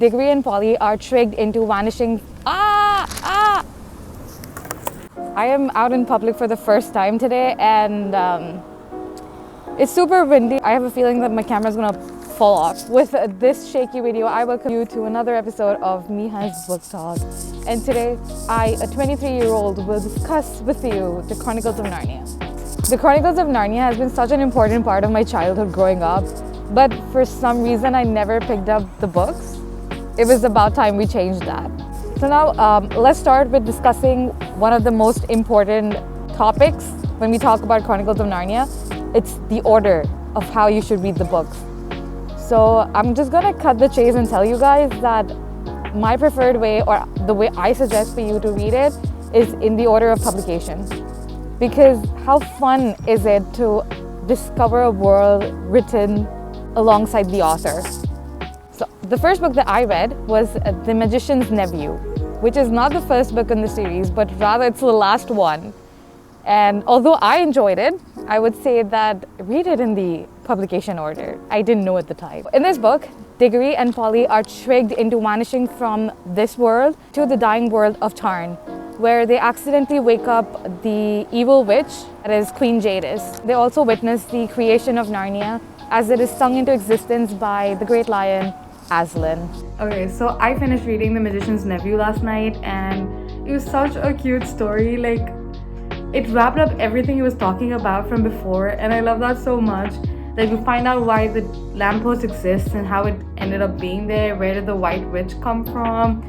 Diggory and Polly are tricked into vanishing. I am out in public for the first time today, and it's super windy. I have a feeling that my camera is gonna fall off. With this shaky video, I welcome you to another episode of Meha's Book Talk. And today, I, a 23-year-old, will discuss with you the Chronicles of Narnia. The Chronicles of Narnia has been such an important part of my childhood growing up, but for some reason, I never picked up the books. It was about time we changed that. So now, let's start with discussing one of the most important topics when we talk about Chronicles of Narnia. It's the order of how you should read the books. So I'm just gonna cut the chase and tell you guys that my preferred way, or the way I suggest for you to read it, is in the order of publication. Because how fun is it to discover a world written alongside the author? So the first book that I read was The Magicians Nephew, which is not the first book in the series, but rather it's the last one. And although I enjoyed it, I would say that read it in the publication order. I didn't know at the time. In this book, Diggory and Polly are tricked into vanishing from this world to the dying world of Tarn, where they accidentally wake up the evil witch, that is Queen Jadis. They also witness the creation of Narnia as it is sung into existence by the great lion, Aslan. Okay, so I finished reading The Magician's Nephew last night, and it was such a cute story. Like, it wrapped up everything he was talking about from before, and I love that so much. Like, we find out why the lamppost exists and how it ended up being there, where did the white witch come from,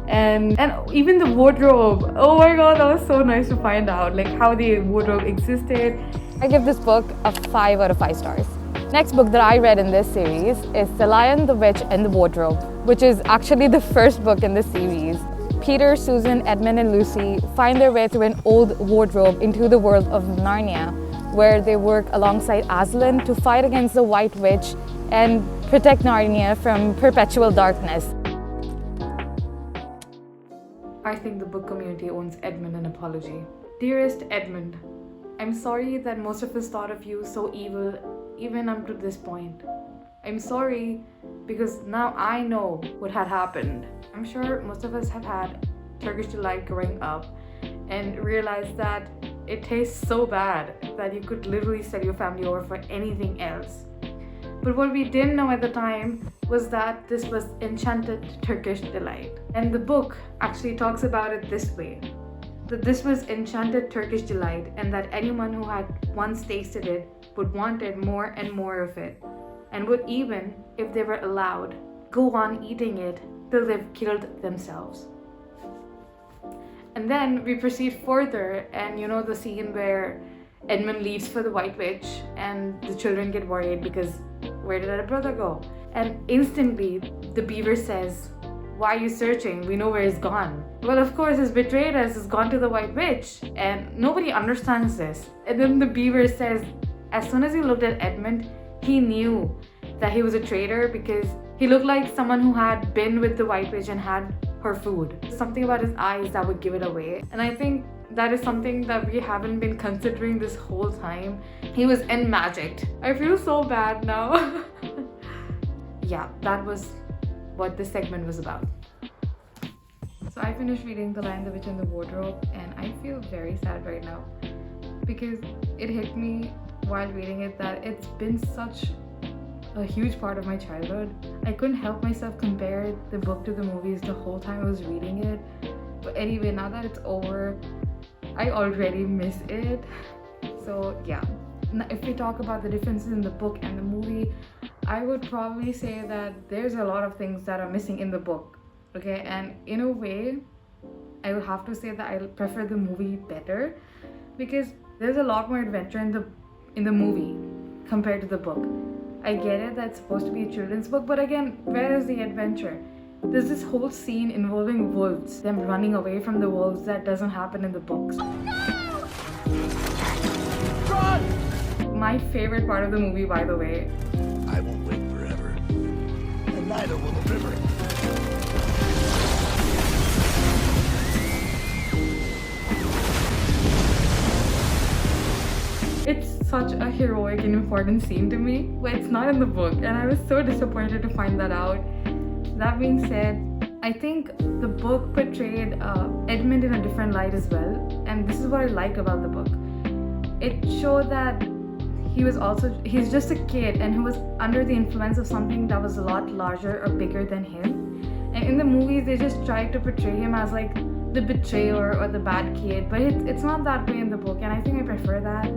and even the wardrobe. Oh my god, that was so nice to find out, like how the wardrobe existed. I give this book a 5 out of 5 stars. Next book that I read in this series is The Lion, the Witch, and the Wardrobe, which is actually the first book in this series. Peter, Susan, Edmund, and Lucy find their way through an old wardrobe into the world of Narnia, where they work alongside Aslan to fight against the White Witch and protect Narnia from perpetual darkness. I think the book community owes Edmund an apology. Dearest Edmund, I'm sorry that most of us thought of you so evil even up to this point. I'm sorry because now I know what had happened. I'm sure most of us have had Turkish delight growing up and realized that it tastes so bad that you could literally sell your family over for anything else. But what we didn't know at the time was that this was enchanted Turkish delight. And the book actually talks about it this way: that this was enchanted Turkish delight, and that anyone who had once tasted it would want it more and more of it, and would, even if they were allowed, go on eating it till they've killed themselves. And then we proceed further, and you know the scene where Edmund leaves for the White Witch and the children get worried because where did our brother go? And instantly the beaver says, "Why are you searching? We know where he's gone." Well, of course, he's betrayed us, he's gone to the White Witch, and nobody understands this. And then the beaver says, as soon as he looked at Edmund, he knew that he was a traitor because he looked like someone who had been with the White Witch and had her food. Something about his eyes that would give it away. And I think that is something that we haven't been considering this whole time. He was enmagicked. I feel so bad now. Yeah, that was what this segment was about. So I finished reading The Lion, the Witch, and the Wardrobe, and I feel very sad right now because it hit me while reading it that it's been such a huge part of my childhood. I couldn't help myself compare the book to the movies the whole time I was reading it. But anyway, now that it's over, I already miss it. So yeah, now, if we talk about the differences in the book and the movie, I would probably say that there's a lot of things that are missing in the book. Okay, and in a way, I would have to say that I prefer the movie better because there's a lot more adventure in the movie compared to the book. I get it that it's supposed to be a children's book, but again, where is the adventure? There's this whole scene involving wolves, them running away from the wolves, that doesn't happen in the books. Oh, no! Run! My favorite part of the movie, by the way. I won't wait forever, and neither will the river. It's such a heroic and important scene to me, but it's not in the book, and I was so disappointed to find that out. That being said, I think the book portrayed Edmund in a different light as well, and this is what I liked about the book. It showed that he's just a kid and who was under the influence of something that was a lot larger or bigger than him. And in the movies, they just tried to portray him as like the betrayer or the bad kid, but it's not that way in the book, and I think I prefer that.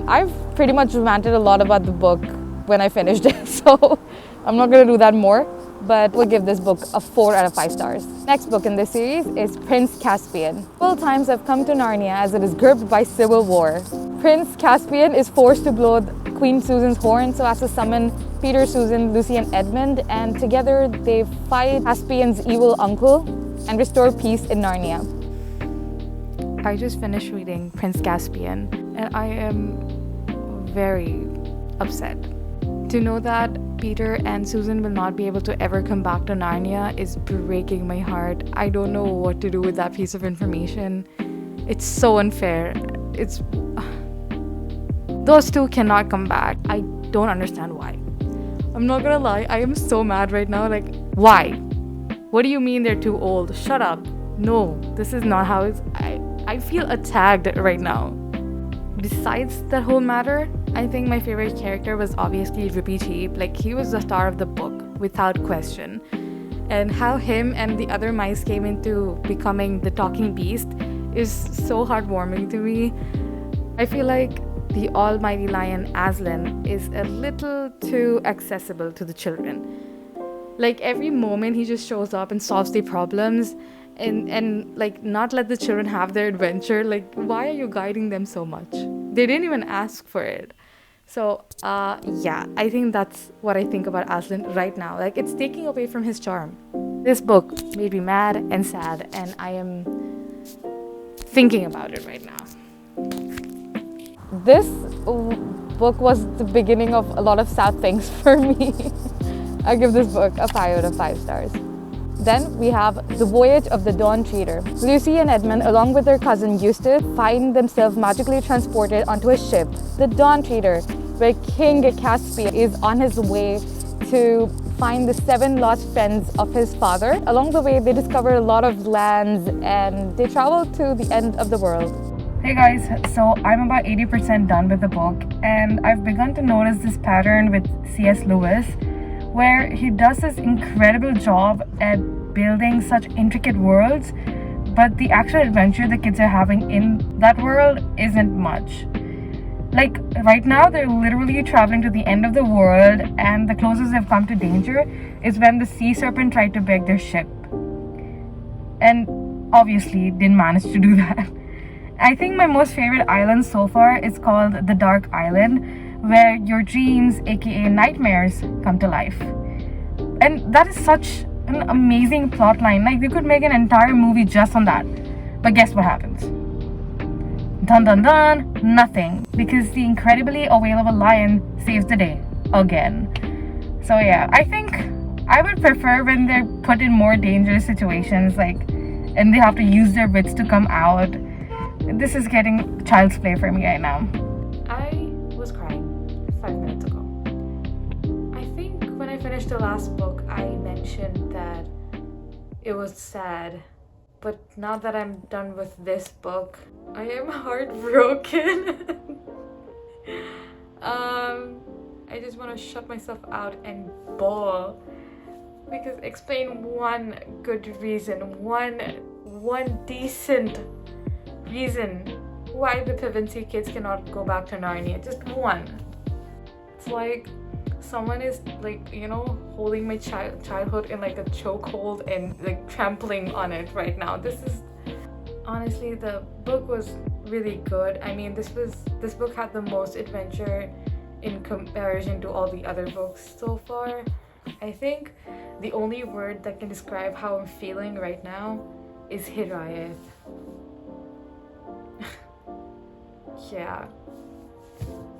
I've pretty much ranted a lot about the book when I finished it, so I'm not going to do that more. But we'll give this book a 4 out of 5 stars. Next book in this series is Prince Caspian. Several times have come to Narnia as it is gripped by civil war. Prince Caspian is forced to blow Queen Susan's horn so as to summon Peter, Susan, Lucy and Edmund, and together they fight Caspian's evil uncle and restore peace in Narnia. I just finished reading Prince Caspian and I am very upset. To know that Peter and Susan will not be able to ever come back to Narnia is breaking my heart. I don't know what to do with that piece of information. It's so unfair. Those two cannot come back. I don't understand why. I'm not gonna lie, I am so mad right now. Like, why? What do you mean they're too old? Shut up. No, this is not how it's... I feel attacked right now. Besides that whole matter, I think my favorite character was obviously Rippy Cheap. Like, he was the star of the book, without question. And how him and the other mice came into becoming the talking beast is so heartwarming to me. I feel like the almighty lion Aslan is a little too accessible to the children. Like, every moment he just shows up and solves their problems and like not let the children have their adventure. Like, why are you guiding them so much? They didn't even ask for it. So yeah, I think that's what I think about Aslan right now. Like, it's taking away from his charm. This book made me mad and sad, and I am thinking about it right now. This book was the beginning of a lot of sad things for me. I give this book a 5 out of 5 stars. Then we have The Voyage of the Dawn Treader. Lucy and Edmund, along with their cousin Eustace, find themselves magically transported onto a ship, the Dawn Treader, where King Caspian is on his way to find the 7 lost friends of his father. Along the way, they discover a lot of lands and they travel to the end of the world. Hey guys, so I'm about 80% done with the book, and I've begun to notice this pattern with C.S. Lewis, where he does this incredible job at building such intricate worlds, but the actual adventure the kids are having in that world isn't much. Like, right now they're literally traveling to the end of the world, and the closest they've come to danger is when the sea serpent tried to break their ship. And obviously didn't manage to do that. I think my most favorite island so far is called the Dark Island, where your dreams, aka nightmares, come to life. And that is such an amazing plot line. Like, you could make an entire movie just on that. But guess what happens? Dun dun dun, nothing. Because the incredibly available lion saves the day. Again. So yeah, I think I would prefer when they're put in more dangerous situations, like, and they have to use their wits to come out. This is getting child's play for me right now. I was crying 5 minutes ago. I think when I finished the last book, I mentioned that it was sad. But now that I'm done with this book, I am heartbroken. I just want to shut myself out and bawl. Because explain one good reason, one decent reason why the Pevensey kids cannot go back to Narnia. Just one. It's like someone is, like, you know, holding my childhood in like a chokehold and like trampling on it right now. This is honestly, the book was really good. I mean, this book had the most adventure in comparison to all the other books so far. I think the only word that can describe how I'm feeling right now is Hidayat. Yeah.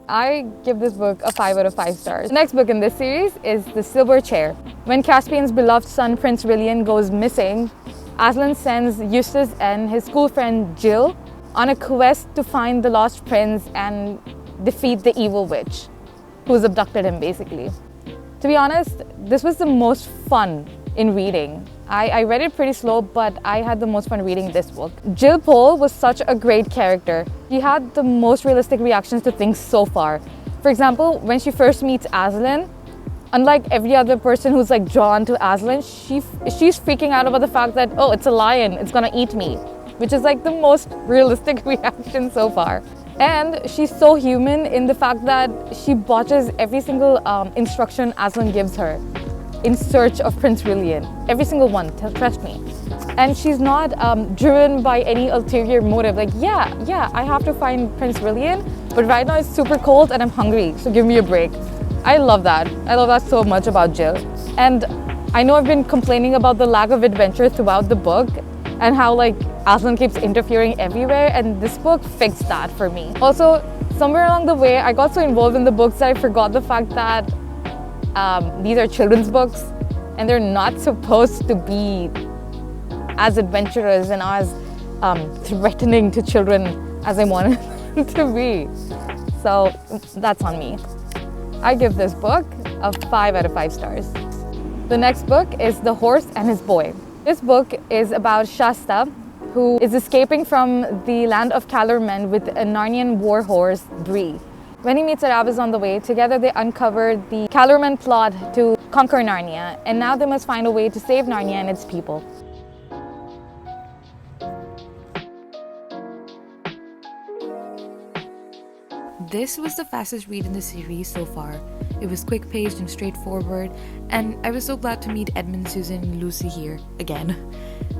I give this book a 5 out of 5 stars. The next book in this series is The Silver Chair. When Caspian's beloved son Prince Rilian goes missing, Aslan sends Eustace and his school friend Jill on a quest to find the lost prince and defeat the evil witch who's abducted him, basically. To be honest, this was the most fun in reading. I read it pretty slow, but I had the most fun reading this book. Jill Pole was such a great character. She had the most realistic reactions to things so far. For example, when she first meets Aslan, unlike every other person who's like drawn to Aslan, she's freaking out about the fact that, oh, it's a lion, it's gonna eat me, which is like the most realistic reaction so far. And she's so human in the fact that she botches every single instruction Aslan gives her in search of Prince Rilian. Every single one, trust me. And she's not driven by any ulterior motive. Like, yeah, I have to find Prince Rilian, but right now it's super cold and I'm hungry, so give me a break. I love that. I love that so much about Jill. And I know I've been complaining about the lack of adventure throughout the book and how like Aslan keeps interfering everywhere, and this book fixed that for me. Also, somewhere along the way, I got so involved in the books that I forgot the fact that these are children's books and they're not supposed to be as adventurous and as threatening to children as I wanted them to be. So that's on me. I give this book a 5 out of 5 stars. The next book is The Horse and His Boy. This book is about Shasta, who is escaping from the land of Calormen with a Narnian war horse, Bree. When he meets Aravis on the way, together they uncover the Calormen plot to conquer Narnia, and now they must find a way to save Narnia and its people. This was the fastest read in the series so far. It was quick-paced and straightforward, and I was so glad to meet Edmund, Susan, and Lucy here again.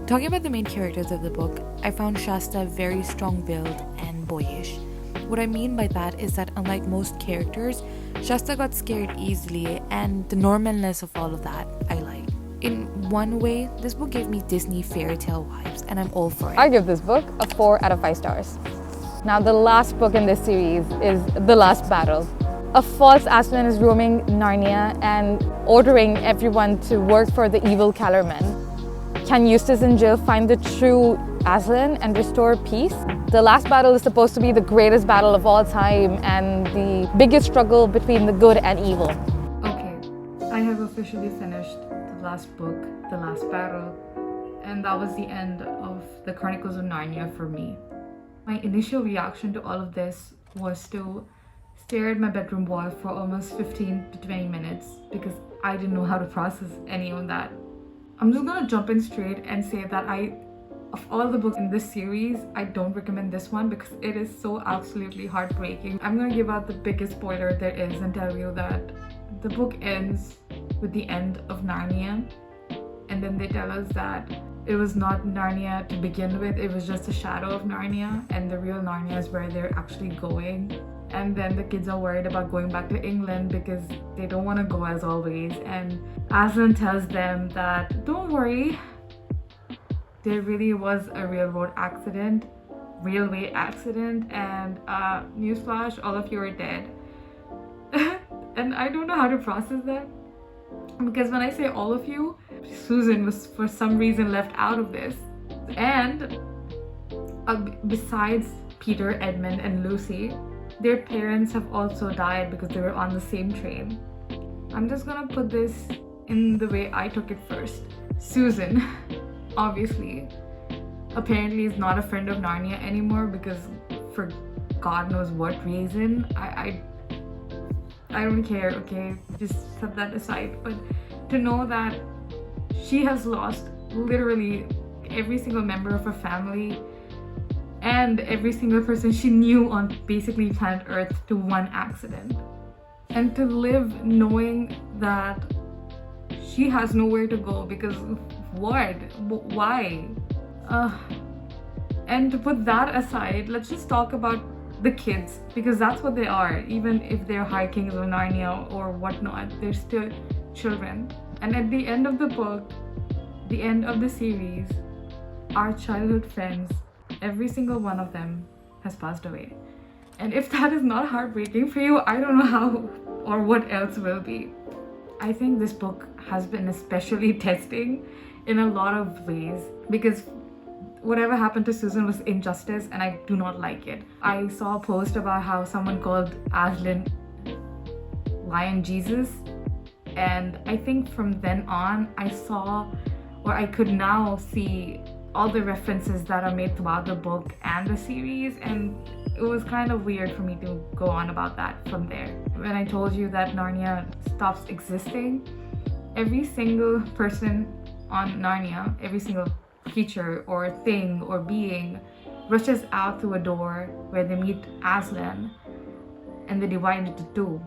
Talking about the main characters of the book, I found Shasta very strong-willed and boyish. What I mean by that is that unlike most characters, Shasta got scared easily, and the normalness of all of that I like. In one way, this book gave me Disney fairy tale vibes, and I'm all for it. I give this book a 4 out of 5 stars. Now the last book in this series is The Last Battle. A false Aslan is roaming Narnia and ordering everyone to work for the evil Calormen. Can Eustace and Jill find the true Aslan and restore peace? The Last Battle is supposed to be the greatest battle of all time and the biggest struggle between the good and evil. Okay, I have officially finished the last book, The Last Battle, and that was the end of the Chronicles of Narnia for me. My initial reaction to all of this was to stare at my bedroom wall for almost 15 to 20 minutes because I didn't know how to process any of that. I'm just gonna jump in straight and say that of all the books in this series, I don't recommend this one because it is so absolutely heartbreaking. I'm gonna give out the biggest spoiler there is and tell you that the book ends with the end of Narnia, and then they tell us that it was not Narnia to begin with, it was just a shadow of Narnia, and the real Narnia is where they're actually going. And then the kids are worried about going back to England because they don't want to go as always. And Aslan tells them that, don't worry, there really was a railway accident, and newsflash, all of you are dead. And I don't know how to process that. Because when I say all of you, Susan was for some reason left out of this. And besides Peter, Edmund, and Lucy, their parents have also died because they were on the same train. I'm just gonna put this in the way I took it first. Susan, obviously, apparently is not a friend of Narnia anymore because for God knows what reason. I don't care, okay? Just set that aside. But to know that she has lost literally every single member of her family and every single person she knew on basically planet Earth to one accident. And to live knowing that she has nowhere to go because what? Why? And to put that aside, let's just talk about the kids, because that's what they are. Even if they're High Kings of Narnia or whatnot, they're still children. And at the end of the book, the end of the series, our childhood friends, every single one of them has passed away. And if that is not heartbreaking for you, I don't know how or what else will be. I think this book has been especially testing in a lot of ways because whatever happened to Susan was injustice and I do not like it. I saw a post about how someone called Aslan Lion Jesus, And I think from then on, I saw, or I could now see, all the references that are made throughout the book and the series, and it was kind of weird for me to go on about that from there. When I told you that Narnia stops existing, every single person on Narnia, every single creature or thing or being rushes out through a door where they meet Aslan, and they divide into two.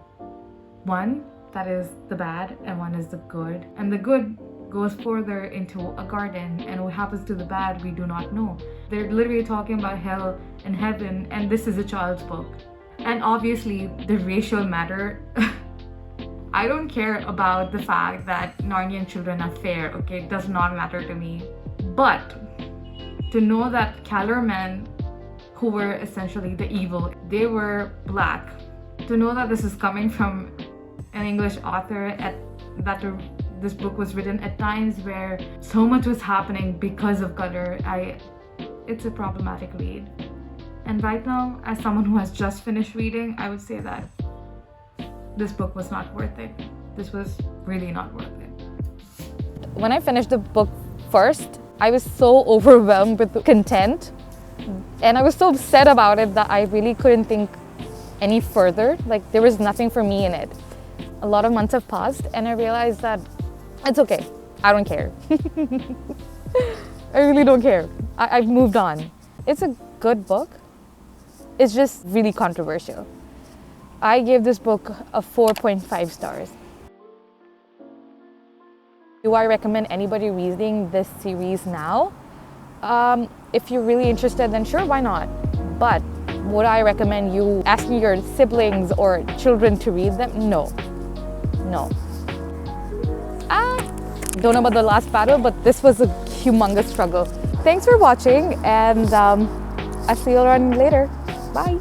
One that is the bad and one is the good, and the good goes further into a garden, and what happens to the bad we do not know. They're literally talking about hell and heaven, and this is a child's book. And obviously the racial matter I don't care about the fact that Narnian children are fair, okay? It does not matter to me. But to know that Calormen, who were essentially the evil, they were black. To know that this is coming from an English author this book was written at times where so much was happening because of color, it's a problematic read. And right now, as someone who has just finished reading, I would say that this book was not worth it. This was really not worth it. When I finished the book first, I was so overwhelmed with content, and I was so upset about it that I really couldn't think any further. Like, there was nothing for me in it. A lot of months have passed, and I realized that it's okay. I don't care. I really don't care. I've moved on. It's a good book. It's just really controversial. I gave this book a 4.5 stars. Do I recommend anybody reading this series now? If you're really interested, then sure, why not? But would I recommend you asking your siblings or children to read them? No. No. Don't know about the last battle, but this was a humongous struggle. Thanks for watching, and I'll see you around later. Bye.